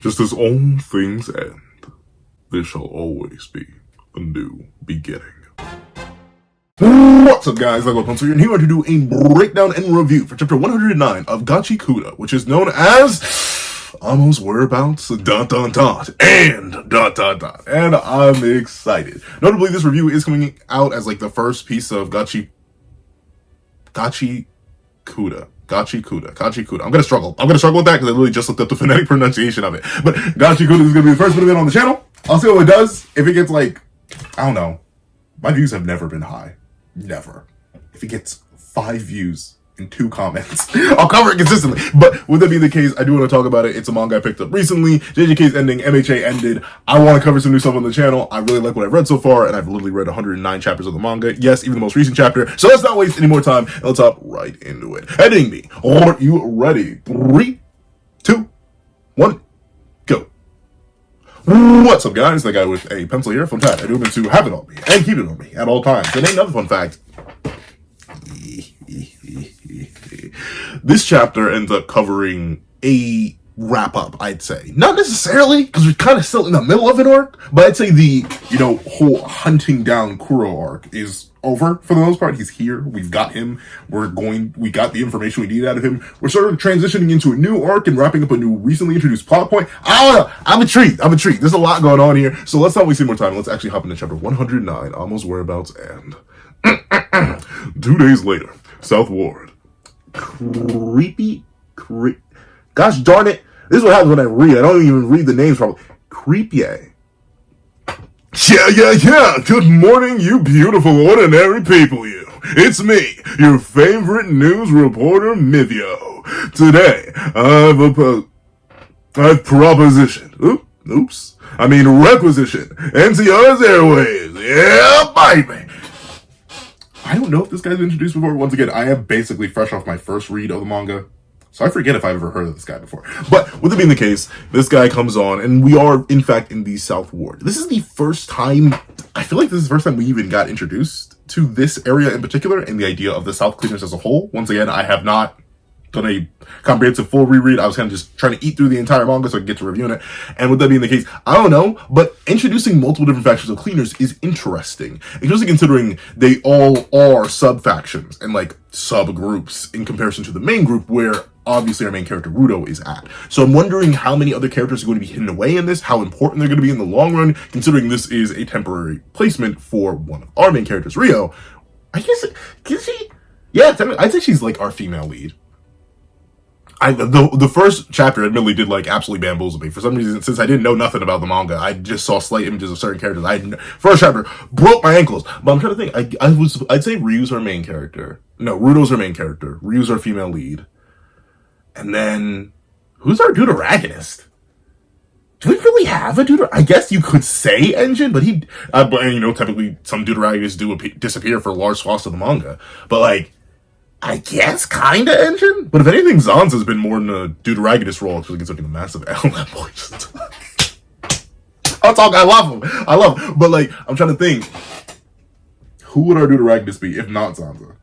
Just as all things end, there shall always be a new beginning. What's up, guys? I'm Captor, and here to do a breakdown and review for chapter 109 of Gachiakuta, which is known as Almost Whereabouts, and And I'm excited. Notably, this review is coming out as like the first piece of Gachiakuta. I'm gonna struggle with that because I literally just looked up the phonetic pronunciation of it. But Gachiakuta is gonna be the first bit of it on the channel. I'll see what it does. If it gets like, I don't know. My views have never been high. Never. If it gets 5 views and 2 comments, I'll cover it consistently. But with that being the case, I do want to talk about it. It's a manga I picked up recently. JJK's ending, MHA ended. I want to cover some new stuff on the channel. I really like what I've read so far, and I've literally read 109 chapters of the manga. Yes, even the most recent chapter. So let's not waste any more time. Let's hop right into it. Heading me. Are you ready? 3, 2, 1, go. What's up, guys? The guy with a pencil here. Fun fact, I do mean to have it on me and keep it on me at all times. And another fun fact. This chapter ends up covering a wrap-up, I'd say. Not necessarily, because we're kind of still in the middle of an arc, but I'd say the, whole hunting down Kuro arc is over for the most part. He's here. We've got him. We got the information we need out of him. We're sort of transitioning into a new arc and wrapping up a new recently introduced plot point. I don't know. I'm intrigued. There's a lot going on here. So let's not waste any more time. Let's actually hop into chapter 109, Almost Whereabouts End. 2 days later, South Ward. Gosh darn it. This is what happens when I read. I don't even read the names properly. Creepy. Yeah. Good morning, you beautiful ordinary people, you. It's me, your favorite news reporter, Mithio. Today, I've propositioned. Requisition. NCR's Airways. Yeah, baby. I don't know if this guy's been introduced before. Once again, I am basically fresh off my first read of the manga, so I forget if I've ever heard of this guy before. But with it being the case, this guy comes on, and we are, in fact, in the South Ward. This is the first time, I feel like this is the first time we even got introduced to this area in particular, and the idea of the South Cleaners as a whole. Once again, I have not done a comprehensive full reread. I was kind of just trying to eat through the entire manga so I could get to reviewing it. And with that being the case, I don't know, but introducing multiple different factions of cleaners is interesting, especially considering they all are sub-factions and like subgroups in comparison to the main group where obviously our main character Rudo is at. So I'm wondering how many other characters are going to be hidden away in this, how important they're going to be in the long run, considering this is a temporary placement for one of our main characters, Rio. I guess, is she? Yeah, I'd say she's like our female lead. The first chapter admittedly did like absolutely bamboozle me. For some reason, since I didn't know nothing about the manga, I just saw slight images of certain characters. First chapter broke my ankles. But I'm trying to think. I'd say Ryu's our main character. No, Rudo's our main character. Ryu's our female lead. And then who's our deuteragonist? Do we really have a deuteragonist? I guess you could say Engine, but typically some deuteragonists do disappear for large swaths of the manga. But like, I guess kinda Engine? But if anything, Zanza's been more in a deuteragonist role, actually considering the massive L that boy just I'll talk, I love him. But like, I'm trying to think, who would our deuteragonist be if not Zanza?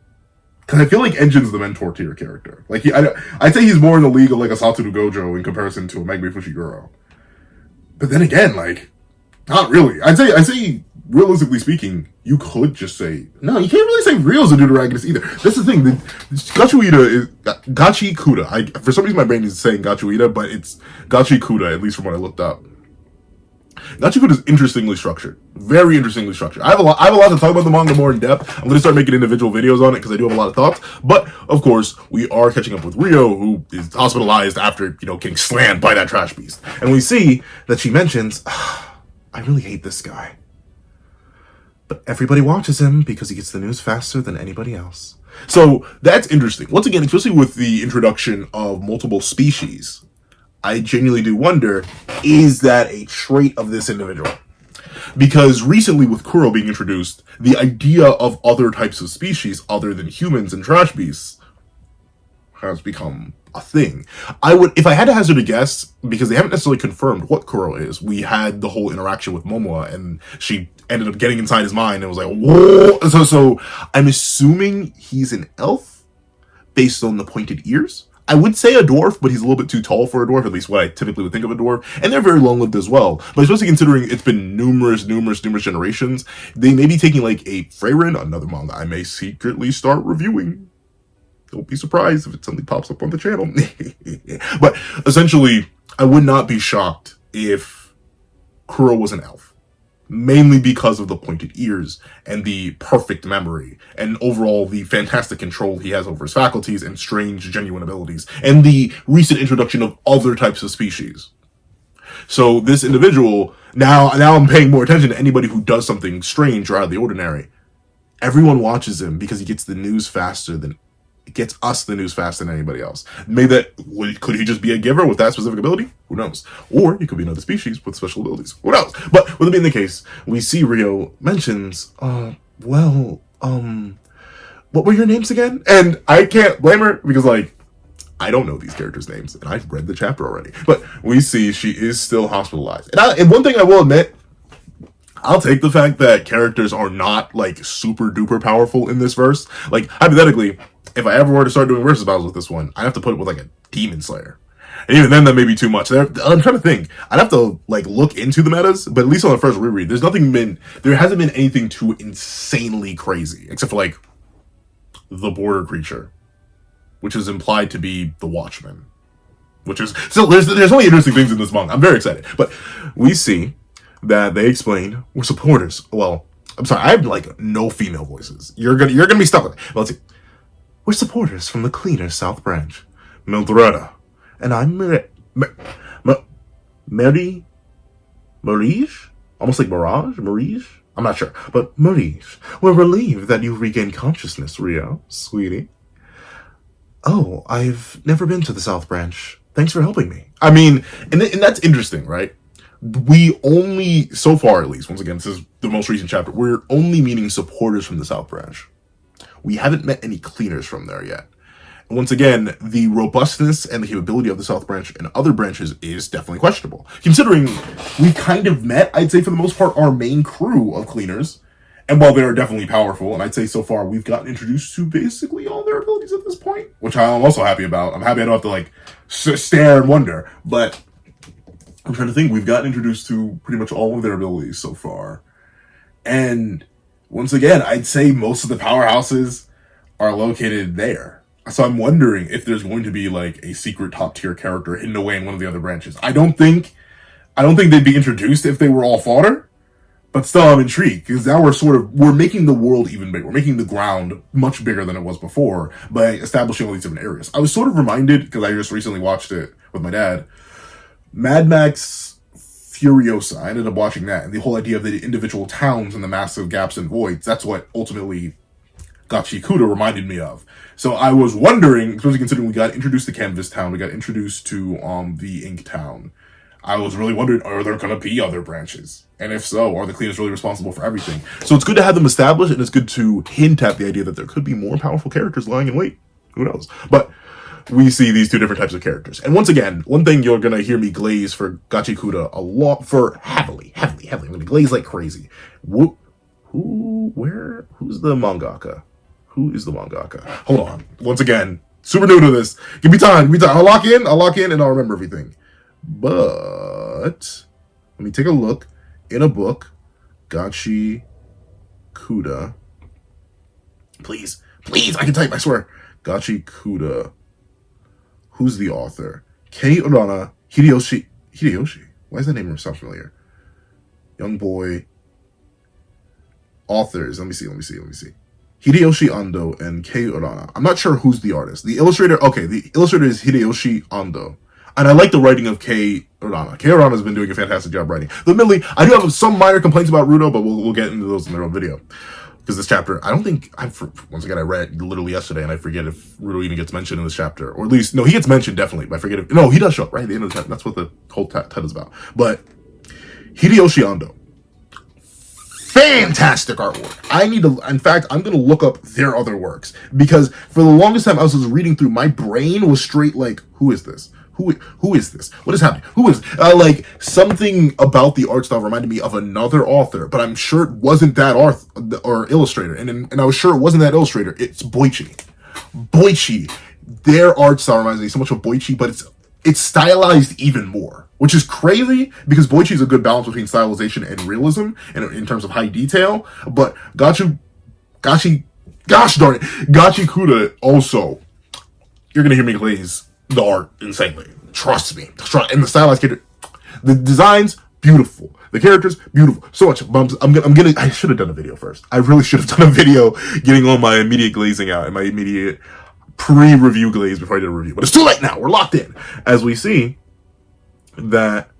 Because I feel like Engine's the mentor tier character. Like, I'd say he's more in the league of like a Satoru Gojo in comparison to a Megumi Fushiguro. But then again, like, not really. I'd say, realistically speaking, you could just say, no, you can't really say Rio's a deuteragonist either. That's the thing. Gachiakuta. For some reason, my brain is saying Gachiakuta, but it's Gachiakuta, at least from what I looked up. Gachiakuta is interestingly structured. Very interestingly structured. I have a lot to talk about the manga more in depth. I'm going to start making individual videos on it because I do have a lot of thoughts. But, of course, we are catching up with Rio, who is hospitalized after, getting slammed by that trash beast. And we see that she mentions, I really hate this guy. But everybody watches him because he gets the news faster than anybody else. So that's interesting. Once again, especially with the introduction of multiple species, I genuinely do wonder, is that a trait of this individual? Because recently with Kuro being introduced, the idea of other types of species other than humans and trash beasts has become a thing. If I had to hazard a guess, because they haven't necessarily confirmed what Kuro is, we had the whole interaction with Momoa, and she ended up getting inside his mind and was like, whoa! So I'm assuming he's an elf, based on the pointed ears. I would say a dwarf, but he's a little bit too tall for a dwarf, at least what I typically would think of a dwarf. And they're very long-lived as well. But especially considering it's been numerous generations, they may be taking like a Freyrin, another manga I may secretly start reviewing. Don't be surprised if it suddenly pops up on the channel. But essentially, I would not be shocked if Kuro was an elf. Mainly because of the pointed ears and the perfect memory and overall the fantastic control he has over his faculties and strange genuine abilities and the recent introduction of other types of species. So this individual, now I'm paying more attention to anybody who does something strange or out of the ordinary. Everyone watches him because he gets the news faster than gets us the news faster than anybody else. Could he just be a giver with that specific ability? Who knows? Or he could be another species with special abilities. Who knows? But with it being the case, we see Rio mentions, what were your names again? And I can't blame her because, like, I don't know these characters' names, and I've read the chapter already. But we see she is still hospitalized. And one thing I will admit, I'll take the fact that characters are not, like, super duper powerful in this verse. Like, hypothetically, if I ever were to start doing versus battles with this one, I'd have to put it with like a demon slayer. And even then, that may be too much. I'm trying to think. I'd have to like look into the metas, but at least on the first reread, there hasn't been anything too insanely crazy, except for like the border creature, which is implied to be the Watchman. Which is still there's only interesting things in this manga. I'm very excited, but we see that they explain we're supporters. Well, I'm sorry, I have like no female voices. You're gonna be stuck with it. Well, let's see. We're supporters from the cleaner South Branch, Mildreda, and I'm Marige? Almost like Marige? I'm not sure, but Marige, we're relieved that you regained consciousness, Rio, sweetie. Oh, I've never been to the South Branch. Thanks for helping me. I mean, and that's interesting, right? We only, so far at least, once again, this is the most recent chapter, we're only meeting supporters from the South Branch. We haven't met any cleaners from there yet. And once again, the robustness and the capability of the South Branch and other branches is definitely questionable. Considering we've kind of met, I'd say for the most part, our main crew of cleaners. And while they're definitely powerful, and I'd say so far we've gotten introduced to basically all their abilities at this point, which I'm also happy about. I'm happy I don't have to like stare and wonder. But I'm trying to think, we've gotten introduced to pretty much all of their abilities so far. And once again, I'd say most of the powerhouses are located there. So I'm wondering if there's going to be like a secret top tier character hidden away in one of the other branches. I don't think they'd be introduced if they were all fodder, but still I'm intrigued because now we're making the world even bigger. We're making the ground much bigger than it was before by establishing all these different areas. I was sort of reminded, because I just recently watched it with my dad, Mad Max Furiosa. I ended up watching that, and the whole idea of the individual towns and the massive gaps and voids, that's what ultimately Gachiakuta reminded me of. So I was wondering, especially considering we got introduced to Canvas Town, we got introduced to the Ink Town, I was really wondering, are there going to be other branches? And if so, are the cleaners really responsible for everything? So it's good to have them established, and it's good to hint at the idea that there could be more powerful characters lying in wait. Who knows? But we see these two different types of characters. And once again, one thing you're going to hear me glaze for Gachiakuta a lot, for heavily. I'm going to glaze like crazy. Who's the mangaka? Who is the mangaka? Hold on. Once again, super new to this. Give me time. I'll lock in, and I'll remember everything. But let me take a look in a book. Gachiakuta. Please, I can type, I swear. Gachiakuta. Who's the author? Kei Urana, Hideyoshi. Why is that name sound familiar? Young boy. Authors. Let me see. Hideyoshi Ando and Kei Urana. I'm not sure who's the artist. The illustrator is Hideyoshi Ando. And I like the writing of Kei Urana. Kei Urana has been doing a fantastic job writing. Admittedly, I do have some minor complaints about Rudo, but we'll get into those in their own video. Because this chapter, once again, I read it literally yesterday, and I forget if Rudo even gets mentioned in this chapter. Or at least, no, he gets mentioned, definitely, but I forget if, no, he does show up, right at the end of the chapter. That's what the whole title is about. But Hideyoshi Ando. Fantastic artwork. In fact, I'm going to look up their other works. Because for the longest time I was reading through, my brain was straight like, who is this? Who is this? What is happening? Who is like something about the art style reminded me of another author, but I'm sure it wasn't that author or illustrator. And I was sure it wasn't that illustrator. It's Boichi. their art style reminds me so much of Boichi, but it's stylized even more, which is crazy because Boichi is a good balance between stylization and realism in terms of high detail. But gosh darn it, Gachiakuta also, you're gonna hear me glaze the art insanely. Trust me. And the stylized character, the designs beautiful, the characters beautiful, so much. I should have done a video first. I really should have done a video getting all my immediate glazing out and my immediate pre-review glaze before I did a review. But it's too late now. We're locked in. As we see that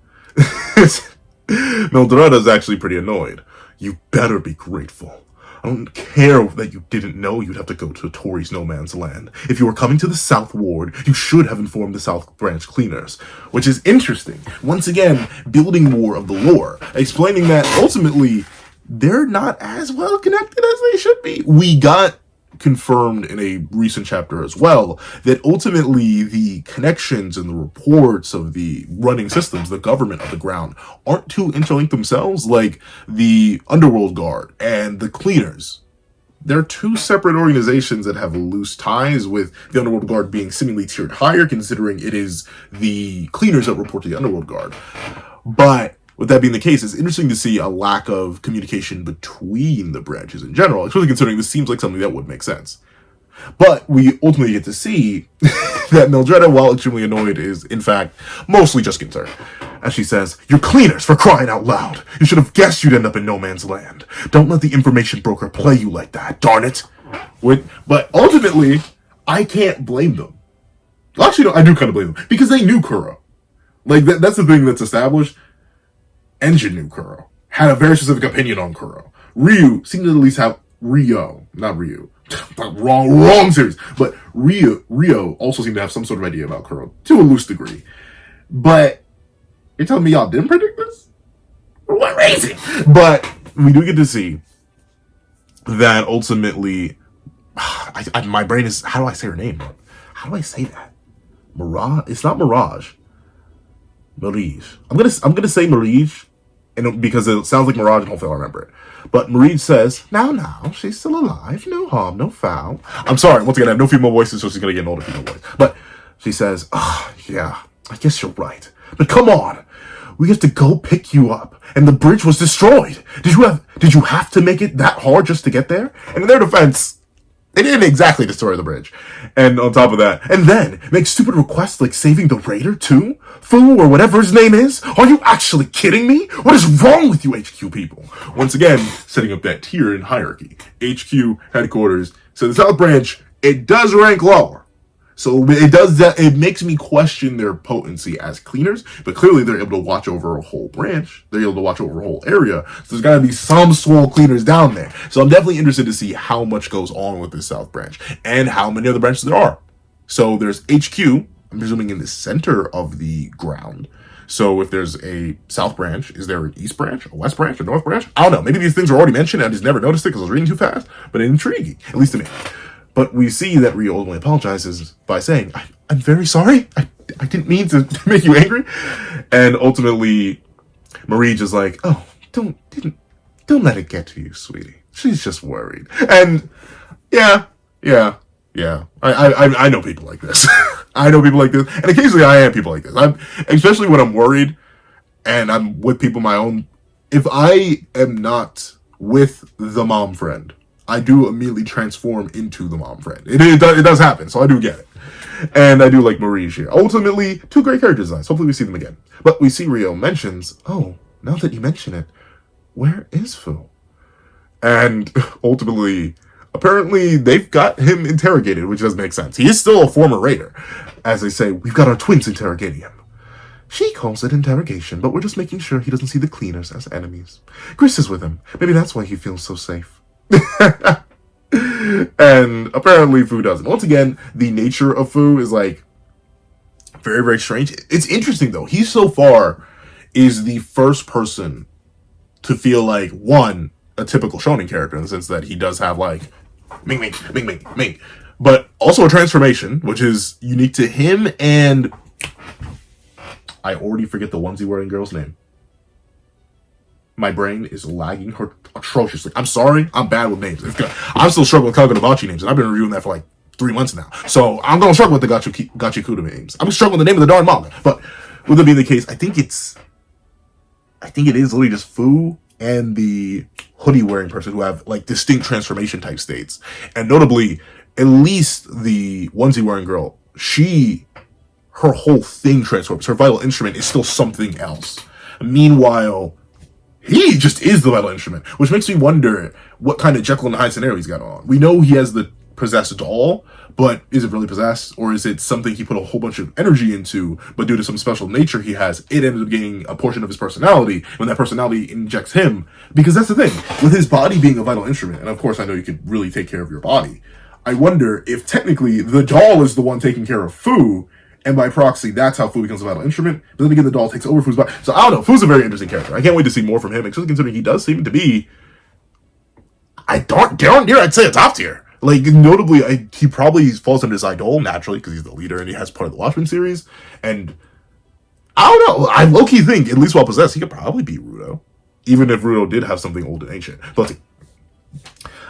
Mildred is actually pretty annoyed. You better be grateful. I don't care that you didn't know you'd have to go to Tori's no man's land. If you were coming to the South Ward, you should have informed the South Branch cleaners. Which is interesting. Once again, building more of the lore. Explaining that ultimately, they're not as well connected as they should be. We got confirmed in a recent chapter as well that ultimately the connections and the reports of the running systems, the government of the ground, aren't too interlinked themselves. Like the Underworld Guard and the Cleaners, they're two separate organizations that have loose ties, with the Underworld Guard being seemingly tiered higher, considering it is the Cleaners that report to the Underworld Guard. But with that being the case, it's interesting to see a lack of communication between the branches in general, especially considering this seems like something that would make sense. But we ultimately get to see that Mildred, while extremely annoyed, is in fact mostly just concerned. As she says, "You're cleaners, for crying out loud. You should have guessed you'd end up in no man's land. Don't let the information broker play you like that, darn it." But ultimately, I can't blame them. Well, actually, no, I do kind of blame them, because they knew Kuro. Like, that's the thing that's established. Engine knew Kuro, had a very specific opinion on Kuro. Ryu seemed to at least have not Ryu. wrong series. But Rio also seemed to have some sort of idea about Kuro, to a loose degree. But you're telling me y'all didn't predict this? For what reason? But we do get to see that ultimately, my brain is, how do I say her name? How do I say that? Mirage? It's not Mirage. Mirage. I'm gonna say Mirage, and because it sounds like Mirage, and hopefully I'll remember it. But Mirage says, now, she's still alive, no harm, no foul. I'm sorry, once again, I have no female voices, so she's gonna get an older female voice. But she says, yeah, I guess you're right. But come on, we have to go pick you up, and the bridge was destroyed. Did you have to make it that hard just to get there? And in their defense, they didn't exactly destroy the bridge. And on top of that, and then make stupid requests like saving the raider too? Fu, or whatever his name is? Are you actually kidding me? What is wrong with you HQ people? Once again, setting up that tier in hierarchy. HQ headquarters. So the South Branch, it does rank lower. So it does that. It makes me question their potency as cleaners, but clearly they're able to watch over a whole branch. They're able to watch over a whole area. So there's got to be some swole cleaners down there. So I'm definitely interested to see how much goes on with this South Branch and how many other branches there are. So there's HQ, I'm presuming in the center of the ground. So if there's a South Branch, is there an East Branch, a West Branch, a North Branch? I don't know. Maybe these things are already mentioned. I just never noticed it because I was reading too fast, but intriguing, at least to me. But we see that Ryo ultimately apologizes by saying, I'm very sorry. I didn't mean to make you angry. And ultimately, Mirage is like, don't let it get to you, sweetie. She's just worried. And yeah. I know people like this. I know people like this. And occasionally I am people like this. Especially when I'm worried and I'm with people my own. If I am not with the mom friend, I do immediately transform into the mom friend. It does happen, so I do get it. And I do like Mirage here. Ultimately, two great character designs. Hopefully we see them again. But we see Ryo mentions, now that you mention it, where is Fu? And ultimately, apparently they've got him interrogated, which does make sense. He is still a former raider. As they say, we've got our twins interrogating him. She calls it interrogation, but we're just making sure he doesn't see the cleaners as enemies. Chris is with him. Maybe that's why he feels so safe. And apparently Fu doesn't. Once again, the nature of Fu is like very, very strange. It's interesting though. He so far is the first person to feel like, one, a typical shonen character in the sense that he does have like ming, but also a transformation, which is unique to him. And I already forget the onesie wearing girl's name. My brain is lagging atrociously. I'm sorry. I'm bad with names. I'm still struggling with Kagurabachi names, and I've been reviewing that for like 3 months now. So I'm going to struggle with the Gachiakuta names. I'm struggling with the name of the darn manga. But with that being the case, I think it is literally just Fu and the hoodie wearing person who have like distinct transformation type states. And notably, at least the onesie wearing girl, her whole thing transforms. Her vital instrument is still something else. Meanwhile, he just is the vital instrument, which makes me wonder what kind of Jekyll and Hyde scenario he's got on. We know he has the possessed doll, but is it really possessed, or is it something he put a whole bunch of energy into, but due to some special nature he has, it ended up gaining a portion of his personality when that personality injects him? Because that's the thing, with his body being a vital instrument, and of course I know you could really take care of your body, I wonder if technically the doll is the one taking care of Fu, and by proxy, that's how Fu becomes a vital instrument. But then again, the doll takes over Fu's body. So I don't know. Fu's a very interesting character. I can't wait to see more from him, especially considering he does seem to be, darn near, I'd say a top tier. Like, notably, he probably falls under his idol naturally because he's the leader and he has part of the Watchmen series. And I don't know. I low-key think, at least while possessed, he could probably beat Rudo. Even if Rudo did have something old and ancient. But let's see.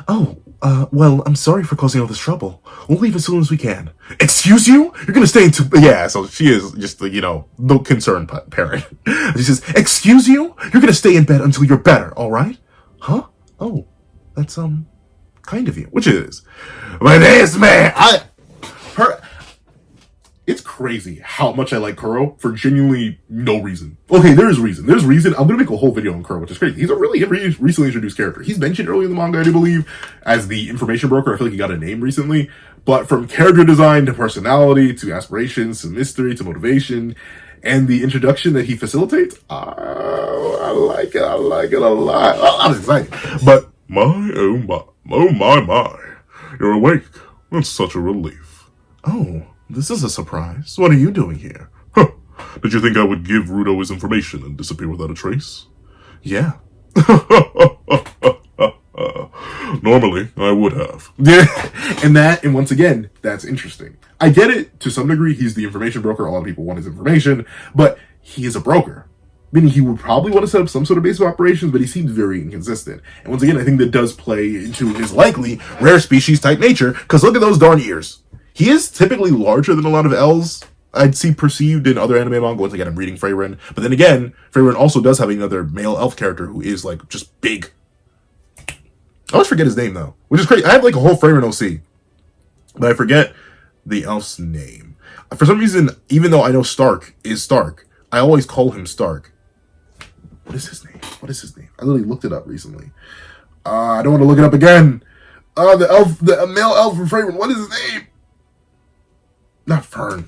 Oh, well, I'm sorry for causing all this trouble. We'll leave as soon as we can. Excuse you? You're gonna stay yeah, so she is just the, no concern parent. She says, excuse you? You're gonna stay in bed until you're better, alright? Huh? Oh, that's, kind of you. Which it is. But this man, it's crazy how much I like Kuro for genuinely no reason. Okay, there's reason. There's reason. I'm gonna make a whole video on Kuro, which is crazy. He's a really recently introduced character. He's mentioned early in the manga, I do believe, as the information broker. I feel like he got a name recently. But from character design to personality to aspirations to mystery to motivation and the introduction that he facilitates, I like it. I like it a lot. I'm excited. But my. You're awake. That's such a relief. Oh. This is a surprise. What are you doing here? Huh. Did you think I would give Rudo his information and disappear without a trace? Yeah. Normally, I would have. Yeah. And once again, that's interesting. I get it, to some degree, he's the information broker. A lot of people want his information, but he is a broker. Meaning he would probably want to set up some sort of base of operations, but he seems very inconsistent. And once again, I think that does play into his likely rare species type nature, because look at those darn ears. He is typically larger than a lot of elves I'd see perceived in other anime manga. Once again, I'm reading Freyren. But then again, Freyren also does have another male elf character who is, like, just big. I always forget his name, though. Which is crazy. I have, like, a whole Freyren OC. But I forget the elf's name. For some reason, even though I know Stark is Stark, I always call him Stark. What is his name? I literally looked it up recently. I don't want to look it up again. The male elf from Freyren. What is his name? Not Fern.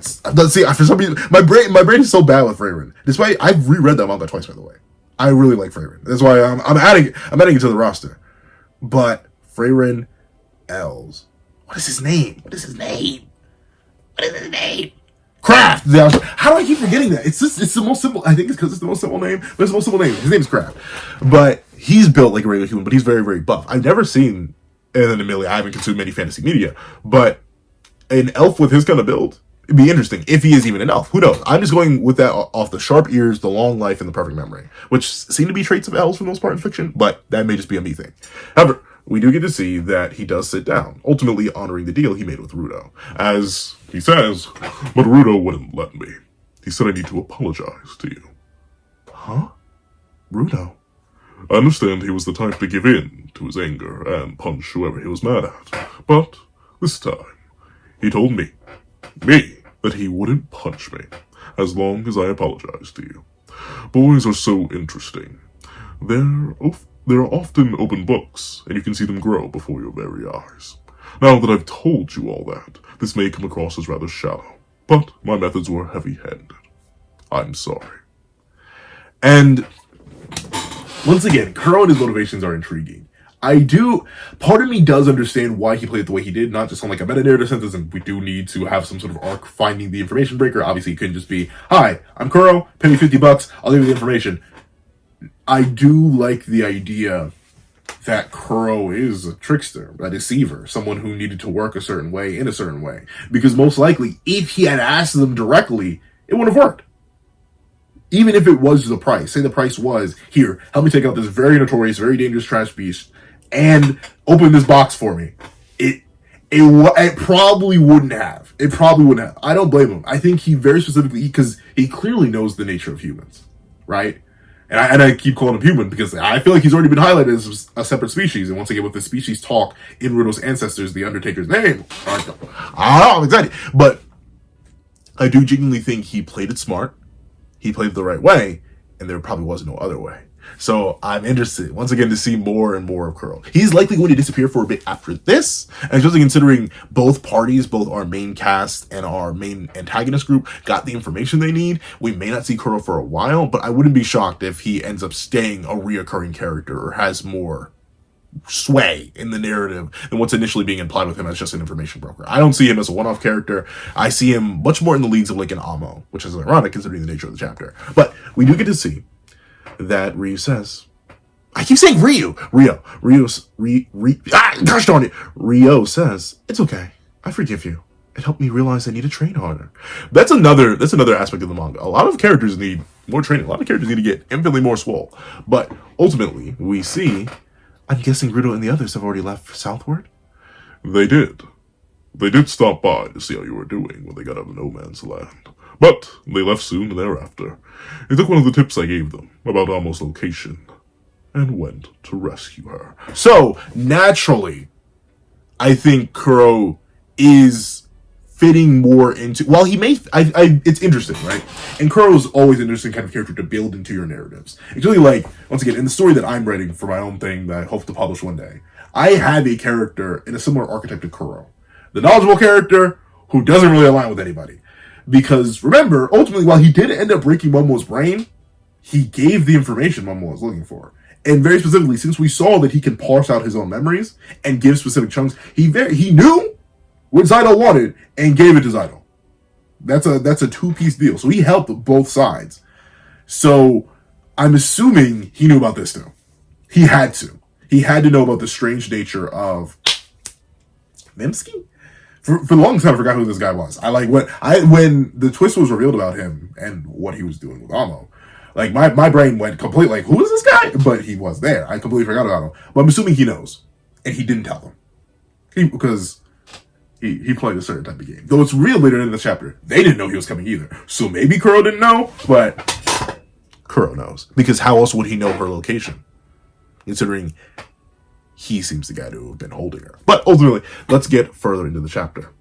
See, for some reason, my brain is so bad with Freyren. Despite I've reread that manga twice, by the way. I really like Freyren. That's why I'm adding it to the roster. But Freyren elves. What is his name? Kraft. How do I keep forgetting that? It's the most simple. I think it's because it's the most simple name. But it's the most simple name. His name is Kraft. But he's built like a regular human, but he's very, very buff. I've never seen, and then admittedly, I haven't consumed many fantasy media, but an elf with his kind of build, it'd be interesting if he is even an elf. Who knows? I'm just going with that off the sharp ears, the long life, and the perfect memory, which seem to be traits of elves for the most part in fiction, but that may just be a me thing. However, we do get to see that he does sit down, ultimately honoring the deal he made with Rudo. As he says, but Rudo wouldn't let me. He said I need to apologize to you. Huh? Rudo? I understand he was the type to give in to his anger and punch whoever he was mad at. But this time, he told me, that he wouldn't punch me, as long as I apologized to you. Boys are so interesting. They're often open books, and you can see them grow before your very eyes. Now that I've told you all that, this may come across as rather shallow, but my methods were heavy-handed. I'm sorry. And once again, Kuro and his motivations are intriguing. Part of me does understand why he played it the way he did, not just on like a meta-narrative sense, and we do need to have some sort of arc finding the information breaker. Obviously, it couldn't just be, hi, I'm Kuro, pay me $50, I'll give you the information. I do like the idea that Kuro is a trickster, a deceiver, someone who needed to work a certain way in a certain way. Because most likely, if he had asked them directly, it would have worked. Even if it was the price. Say the price was, here, help me take out this very notorious, very dangerous trash beast, and open this box for me. It probably wouldn't have. It probably wouldn't have. I don't blame him. I think he very specifically, because he clearly knows the nature of humans, right? And I keep calling him human because I feel like he's already been highlighted as a separate species. And once again, with the species talk in Rudo's ancestors, the Undertaker's name, I'm excited. But I do genuinely think he played it smart. He played it the right way, and there probably was no other way. So I'm interested, once again, to see more and more of Kuro. He's likely going to disappear for a bit after this, and especially considering both parties, both our main cast and our main antagonist group, got the information they need. We may not see Kuro for a while, but I wouldn't be shocked if he ends up staying a reoccurring character or has more sway in the narrative than what's initially being implied with him as just an information broker. I don't see him as a one-off character. I see him much more in the leads of like an Amo, which is ironic considering the nature of the chapter. But we do get to see that Ryu says, I keep saying Ryu. Gosh darn it. Ryo says, it's okay. I forgive you. It helped me realize I need to train harder. That's another aspect of the manga. A lot of characters need more training. A lot of characters need to get infinitely more swole. But ultimately, we see, I'm guessing Rudo and the others have already left southward? They did. They did stop by to see how you were doing when they got out of no man's land. But they left soon thereafter. They took one of the tips I gave them about Amo's location and went to rescue her. So, naturally, I think Kuro is fitting more into... While he may... it's interesting, right? And Kuro's always an interesting kind of character to build into your narratives. It's really like, once again, in the story that I'm writing for my own thing that I hope to publish one day, I have a character in a similar archetype to Kuro. The knowledgeable character who doesn't really align with anybody. Because, remember, ultimately, while he did end up breaking Momo's brain, he gave the information Momo was looking for. And very specifically, since we saw that he can parse out his own memories and give specific chunks, he knew what Zaido wanted and gave it to Zaido. That's a two-piece deal. So he helped both sides. So I'm assuming he knew about this too. He had to. He had to know about the strange nature of Memsky? For the longest time, I forgot who this guy was. When the twist was revealed about him and what he was doing with Amo, like my brain went complete like, who is this guy? But he was there. I completely forgot about him. But I'm assuming he knows, and he didn't tell them because he played a certain type of game. Though it's real later in the chapter, they didn't know he was coming either. So maybe Kuro didn't know, but Kuro knows because how else would he know her location? Considering he seems the guy to have been holding her. But ultimately, let's get further into the chapter.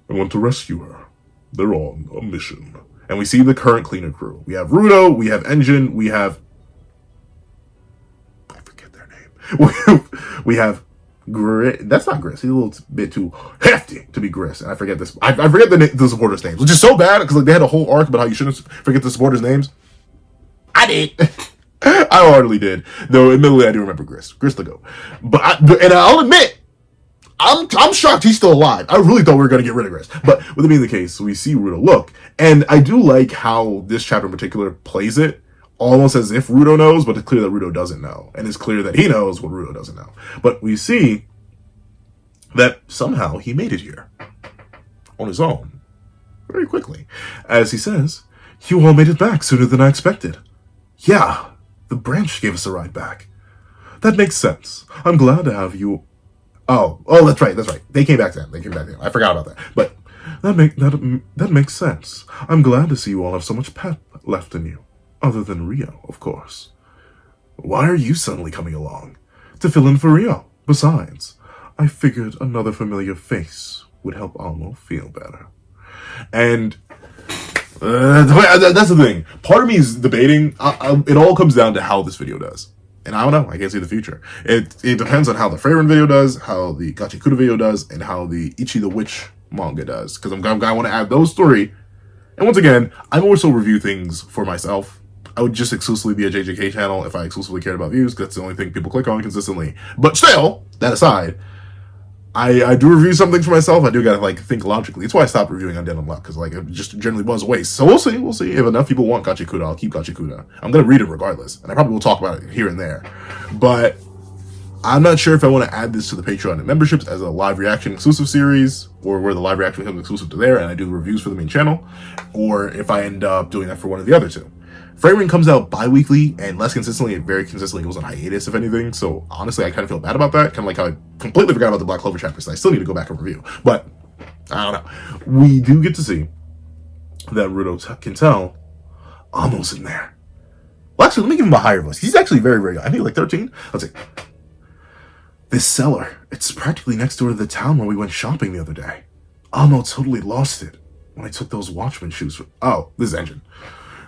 I want to rescue her. They're on a mission. And we see the current cleaner crew. We have Rudo, we have Engine, we have... I forget their name. We have Gris. That's not Gris. He's a little bit too hefty to be Gris. And I forget this. I forget the supporters' names, which is so bad because like, they had a whole arc about how you shouldn't forget the supporters' names. I did. I hardly did, though. Admittedly, I do remember Gris the goat. But I'll admit, I'm shocked he's still alive. I really thought we were going to get rid of Gris. But with it being the case, we see Rudo look, and I do like how this chapter in particular plays it, almost as if Rudo knows, but it's clear that Rudo doesn't know, and it's clear that he knows what Rudo doesn't know. But we see that somehow he made it here on his own, very quickly, as he says, "You all made it back sooner than I expected." Yeah. The branch gave us a ride back. That makes sense. I'm glad to have you... Oh, that's right. They came back then. I forgot about that. But that makes sense. I'm glad to see you all have so much pep left in you. Other than Rio, of course. Why are you suddenly coming along? To fill in for Rio. Besides, I figured another familiar face would help Almo feel better. And... that's the thing. Part of me is debating. It all comes down to how this video does. And I don't know. I can't see the future. It depends on how the Freyren video does, how the Gachiakuta video does, and how the Ichi the Witch manga does. Because I want to add those three. And once again, I more so review things for myself. I would just exclusively be a JJK channel if I exclusively cared about views, because that's the only thing people click on consistently. But still, that aside, I do review some things for myself. I do gotta like think logically. It's why I stopped reviewing on Denim Luck, because like it just generally was a waste. So we'll see. If enough people want Gachiakuta, I'll keep Gachiakuta. I'm gonna read it regardless, and I probably will talk about it here and there. But I'm not sure if I want to add this to the Patreon and memberships as a live reaction exclusive series, or where the live reaction becomes exclusive to there, and I do the reviews for the main channel, or if I end up doing that for one of the other two. Framing comes out bi-weekly and less consistently, and very consistently goes on hiatus, if anything. So honestly, I kind of feel bad about that. Kind of like how I completely forgot about the Black Clover chapters. I still need to go back and review. But I don't know. We do get to see that Rudo can tell Amo's in there. Well, actually, let me give him a higher voice. He's actually very, very young. I think like 13. Let's see. This cellar, it's practically next door to the town where we went shopping the other day. Amo totally lost it when I took those watchman shoes from... Oh, this is Engine.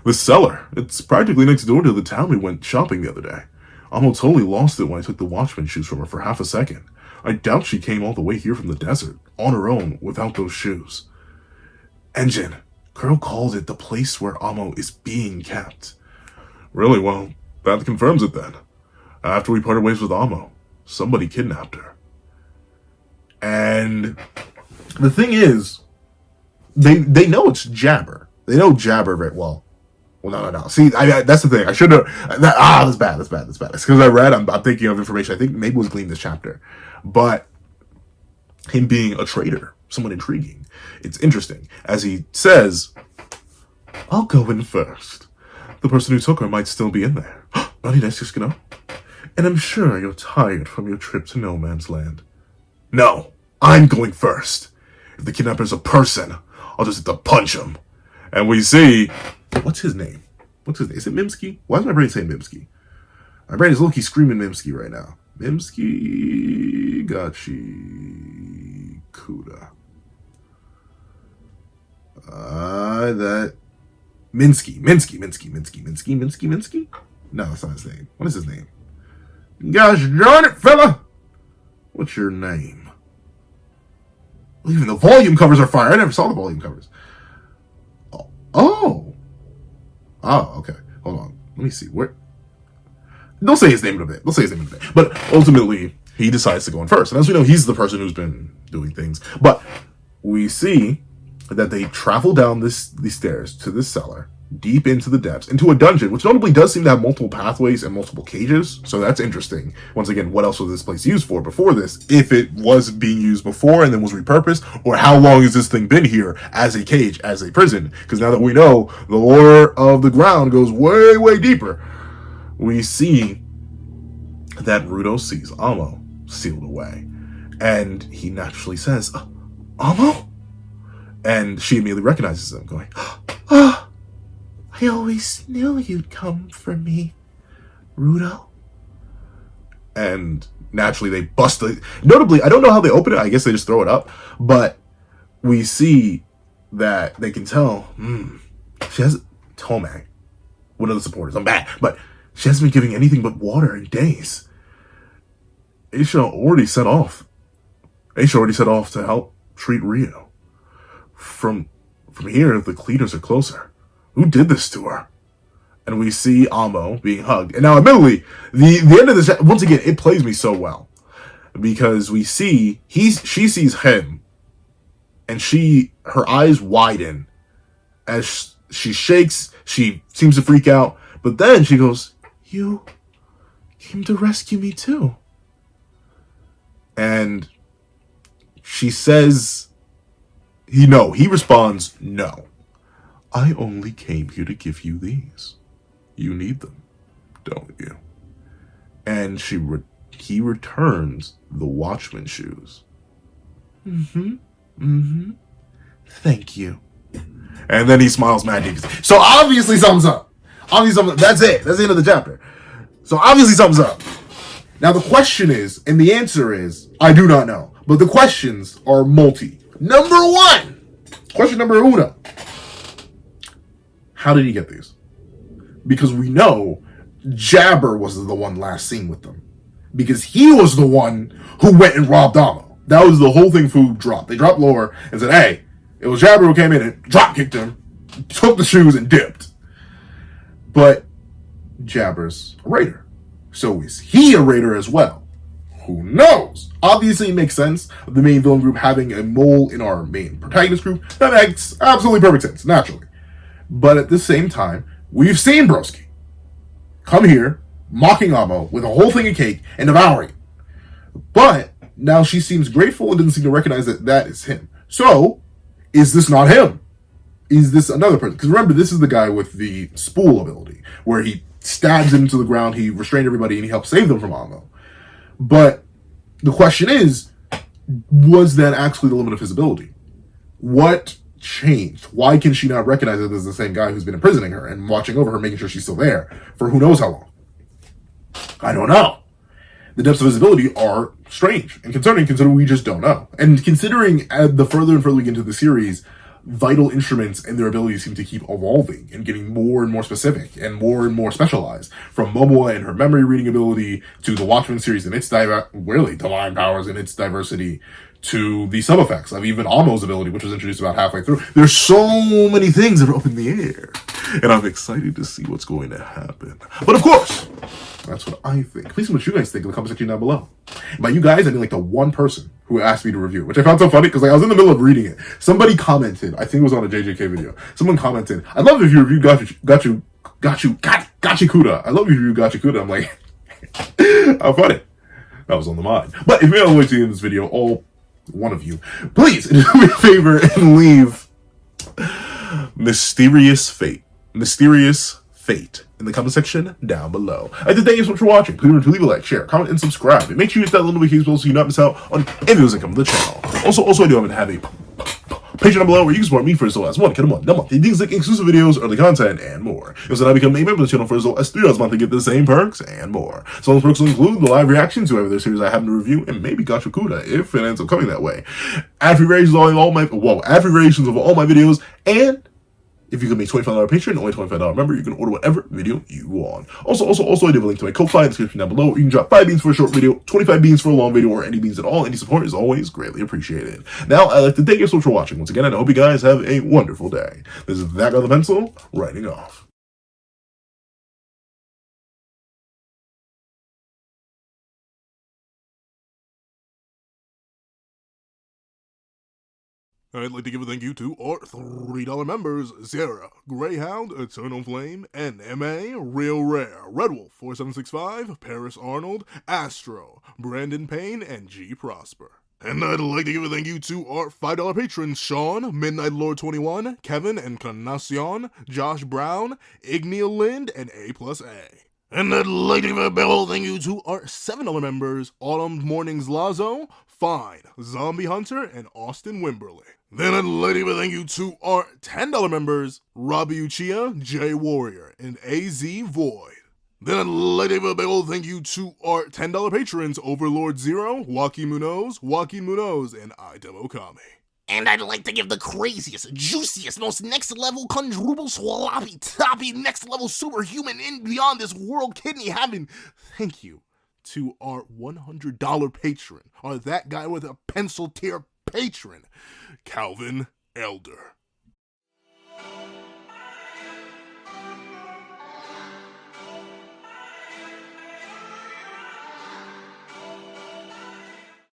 This cellar, it's practically next door to the town we went shopping the other day. Amo totally lost it when I took the watchman shoes from her for half a second. I doubt she came all the way here from the desert, on her own, without those shoes. Engine, Kuro called it the place where Amo is being kept. Really? Well, that confirms it then. After we parted ways with Amo, somebody kidnapped her. And the thing is, they know it's Jabber. They know Jabber very well. Well, no. See, that's the thing. I should have... That's bad. It's because I read, I'm thinking of information I think maybe was gleaned this chapter. But him being a traitor, someone intriguing, it's interesting. As he says, I'll go in first. The person who took her might still be in there. And I'm sure you're tired from your trip to No Man's Land. No, I'm going first. If the kidnapper's a person, I'll just have to punch him. And we see... What's his name? Is it Mimsky? Why is my brain saying Mimsky? My brain is low-key screaming Mimsky right now. Mimsky Gachiakuta. Minsky. No, that's not his name. What is his name? Gosh darn it, fella! What's your name? Well, even the volume covers are fire. I never saw the volume covers. Oh, okay. Hold on. Let me see. Where? They'll say his name in a bit. But ultimately, he decides to go in first. And as we know, he's the person who's been doing things. But we see that they travel down these stairs to this cellar, deep into the depths, into a dungeon, which notably does seem to have multiple pathways and multiple cages. So that's interesting. Once again, what else was this place used for before this? If it was being used before and then was repurposed, or how long has this thing been here as a cage, as a prison? Because now that we know the lore of the ground goes way, way deeper, we see that Rudo sees Amo sealed away. And he naturally says, Amo? And she immediately recognizes him, going, I always knew you'd come for me, Rudo. And naturally they bust it. Notably, I don't know how they open it. I guess they just throw it up. But we see that they can tell, she has Tomei, one of the supporters. I'm bad, but she hasn't been giving anything but water in days. Aisha already set off to help treat Rio. From here, the cleaners are closer. Who did this to her? And we see Amo being hugged. And now, admittedly, the end of this, once again, it plays me so well. Because we see, she sees him, and her eyes widen. As she shakes, she seems to freak out. But then she goes, you came to rescue me too. And she says, he responds, no. I only came here to give you these. You need them, don't you? And he returns the watchman shoes. Thank you. And then he smiles mad deep. So obviously something's up. That's it. That's the end of the chapter. So obviously something's up. Now the question is, and the answer is, I do not know. But the questions are multi. Number one. Question number uno. How did he get these? Because we know Jabber was the one last seen with them. Because he was the one who went and robbed Amo. That was the whole thing Food dropped. They dropped lower and said, hey, it was Jabber who came in and drop kicked him, took the shoes and dipped. But Jabber's a raider. So is he a raider as well? Who knows? Obviously, it makes sense. The main villain group having a mole in our main protagonist group. That makes absolutely perfect sense, naturally. But at the same time, we've seen Broski come here, mocking Amo with a whole thing of cake and devouring it. But now she seems grateful and doesn't seem to recognize that that is him. So, is this not him? is this another person? Because remember, this is the guy with the spool ability, where he stabs him to the ground, he restrained everybody, and he helped save them from Amo. But the question is, was that actually the limit of his ability? What changed? Why can she not recognize it as the same guy who's been imprisoning her and watching over her, making sure she's still there for who knows how long? I don't know. The depths of his ability are strange and concerning, considering we just don't know. And considering the further and further we get into the series, vital instruments and their abilities seem to keep evolving and getting more and more specific and more specialized. From Momoa and her memory reading ability, to the Watchmen series and its really divine powers and its diversity, to the sub effects of even Amo's ability, which was introduced about halfway through. There's so many things that are up in the air, and I'm excited to see what's going to happen. But of course, that's what I think. Please tell me what you guys think in the comment section down below. And by you guys, I mean like the one person who asked me to review, which I found so funny because like I was in the middle of reading it. Somebody commented, I think it was on a JJK video. Someone commented, "I'd love if you reviewed Gachiakuta. I love if you reviewed Gachiakuta." I'm like, how funny. That was on the mind. But if you're always seeing this video, all one of you, please do me a favor and leave mysterious fate in the comment section down below. I did thank you so much for watching. Please remember to leave a like, share, comment, and subscribe. And make sure you hit that little notification bell so you not miss out on any videos that come to the channel. Also, I do have a Patreon down below where you can support me for as low as $1 a month. Things like exclusive videos, early content, and more. You also now become a member of the channel for as low as $3 a month to get the same perks and more. So those perks will include the live reactions to every other series I happen to review, and maybe Gachiakuta if it ends up coming that way. Ad-free variations of all my videos, and if you can make $25 Patreon, only $25 member, you can order whatever video you want. Also, I do have a link to my Ko-Fi in the description down below. You can drop 5 beans for a short video, 25 beans for a long video, or any beans at all. Any support is always greatly appreciated. Now, I'd like to thank you so much for watching once again, and I hope you guys have a wonderful day. This is That Guy with the Pencil, writing off. I'd like to give a thank you to our $3 members: Sarah, Greyhound, Eternal Flame, NMA, Real Rare, Red Wolf 4765, Paris Arnold, Astro, Brandon Payne, and G Prosper. And I'd like to give a thank you to our $5 patrons: Sean, Midnight Lord 21, Kevin, Encarnacion, Josh Brown, Igneal Lind, and A+A. And I'd like to give a big ol' thank you to our $7 members: Autumn Mornings Lazo, Fine, Zombie Hunter, and Austin Wimberly. Then I'd like to give a thank you to our $10 members: Robbie Uchiha, Jay Warrior, and AZ Void. Then I'd like to give a big ol' thank you to our $10 patrons: Overlord Zero, Joaquin Munoz, and Idem Okami. And I'd like to give the craziest, juiciest, most next-level, quadruple, sloppy, toppy, next-level superhuman in beyond this world kidney having thank you to our $100 patron, or That Guy with a Pencil tier patron, Calvin Elder.